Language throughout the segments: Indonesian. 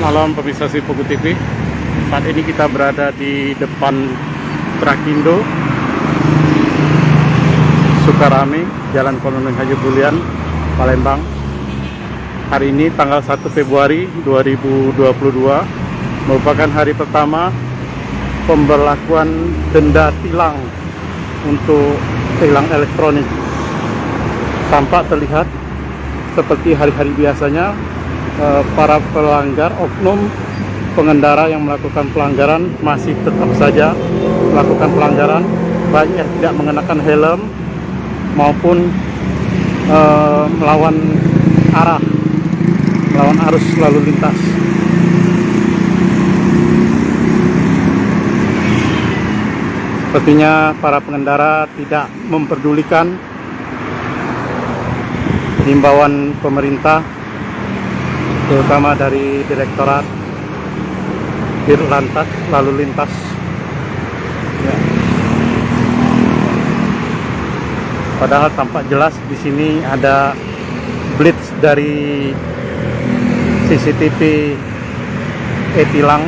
malam pemirsa Sipoku TV. Saat ini kita berada di depan Trakindo Sukarame, Jalan Kolonel Haji Bulian, Palembang. Hari ini tanggal 1 Februari 2022 merupakan hari pertama pemberlakuan denda tilang untuk tilang elektronik. Tampak terlihat seperti hari-hari biasanya, para pelanggar, oknum pengendara yang melakukan pelanggaran masih tetap saja melakukan pelanggaran, baik yang tidak mengenakan helm maupun melawan arus lalu lintas. Sepertinya para pengendara tidak memperdulikan himbauan pemerintah, terutama dari Direktorat Dirlantas Lalu Lintas. Ya. Padahal tampak jelas di sini ada blitz dari CCTV e-tilang.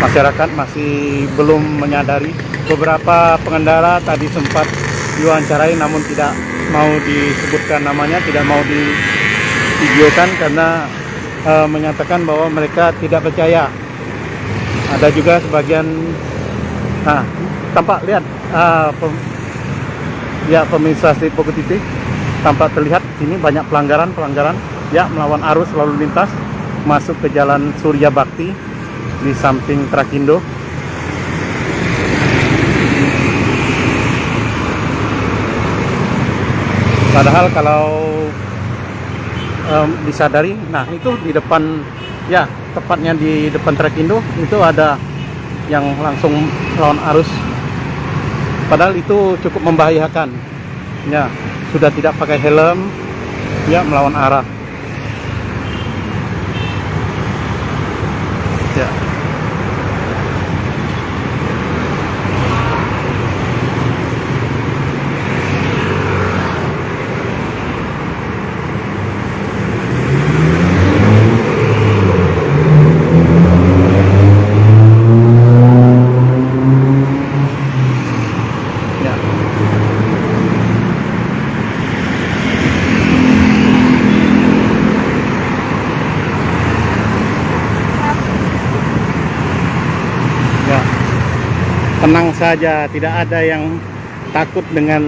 Masyarakat masih belum menyadari. Beberapa pengendara tadi sempat diwawancarai namun tidak mau disebutkan namanya, tidak mau divideokan karena menyatakan bahwa mereka tidak percaya. Ada juga sebagian, tampak lihat ya pemirsa Sipoku TV, tampak terlihat sini banyak pelanggaran ya, melawan arus lalu lintas masuk ke Jalan Surya Bakti di samping Trakindo. Padahal kalau disadari, nah itu di depan, ya tepatnya di depan Trakindo itu ada yang langsung melawan arus. Padahal itu cukup membahayakan. Ya, sudah tidak pakai helm, ya melawan arah. Ya. Tenang saja, tidak ada yang takut dengan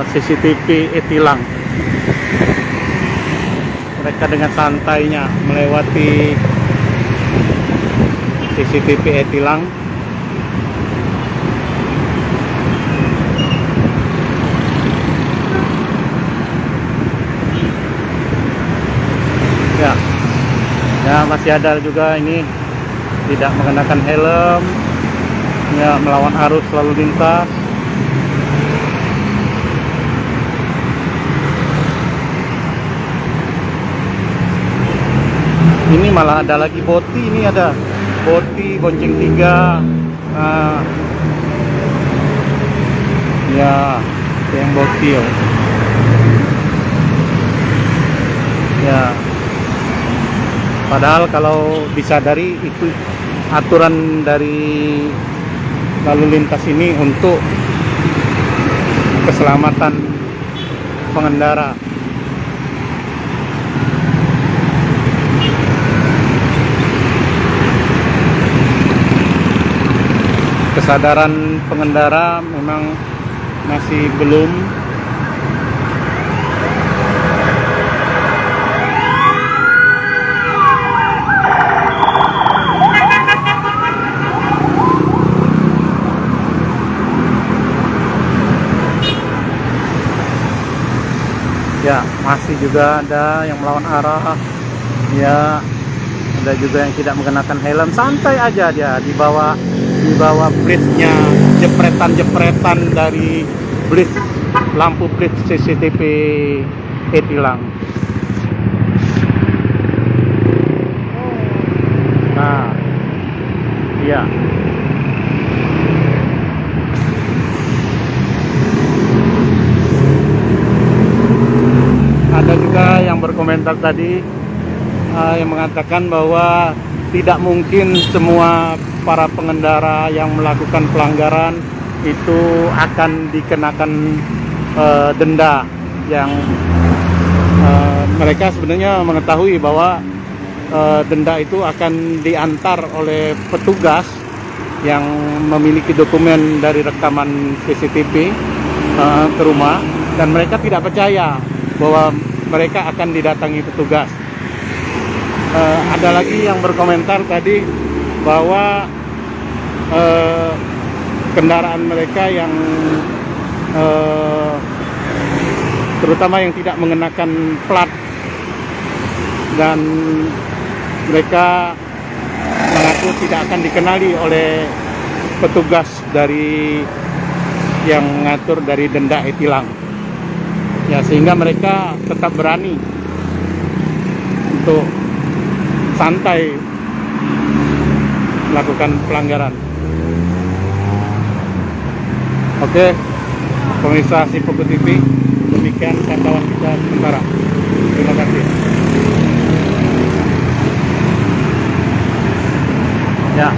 CCTV e-tilang. Mereka dengan santainya melewati CCTV e-tilang. Ya, masih ada juga ini tidak mengenakan helm, ya melawan arus lalu lintas. Ini malah ada lagi boti, ini ada boti bonceng 3. Ya, yang boti ya. Padahal kalau disadari itu aturan dari lalu lintas ini untuk keselamatan pengendara. Kesadaran pengendara memang masih belum. Ya, masih juga ada yang melawan arah. Ya, ada juga yang tidak mengenakan helm. Santai aja dia di bawah blitz-nya, jepretan dari blitz, lampu blitz CCTV e-tilang. Nah, iya. berkomentar tadi yang mengatakan bahwa tidak mungkin semua para pengendara yang melakukan pelanggaran itu akan dikenakan denda, yang mereka sebenarnya mengetahui bahwa denda itu akan diantar oleh petugas yang memiliki dokumen dari rekaman CCTV ke rumah, dan mereka tidak percaya bahwa mereka akan didatangi petugas. Ada lagi yang berkomentar tadi bahwa kendaraan mereka yang terutama yang tidak mengenakan plat, dan mereka mengaku tidak akan dikenali oleh petugas dari yang mengatur dari denda e-tilang, ya, sehingga mereka tetap berani untuk santai melakukan pelanggaran. Oke, pemirsa Sipoku TV, demikian pantauan kita sementara. Terima kasih. Ya.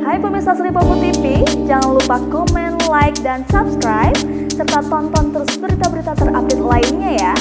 Hai pemirsa Sipoku TV, jangan lupa komen, like, dan subscribe, serta tonton terus berita-berita terupdate lainnya ya.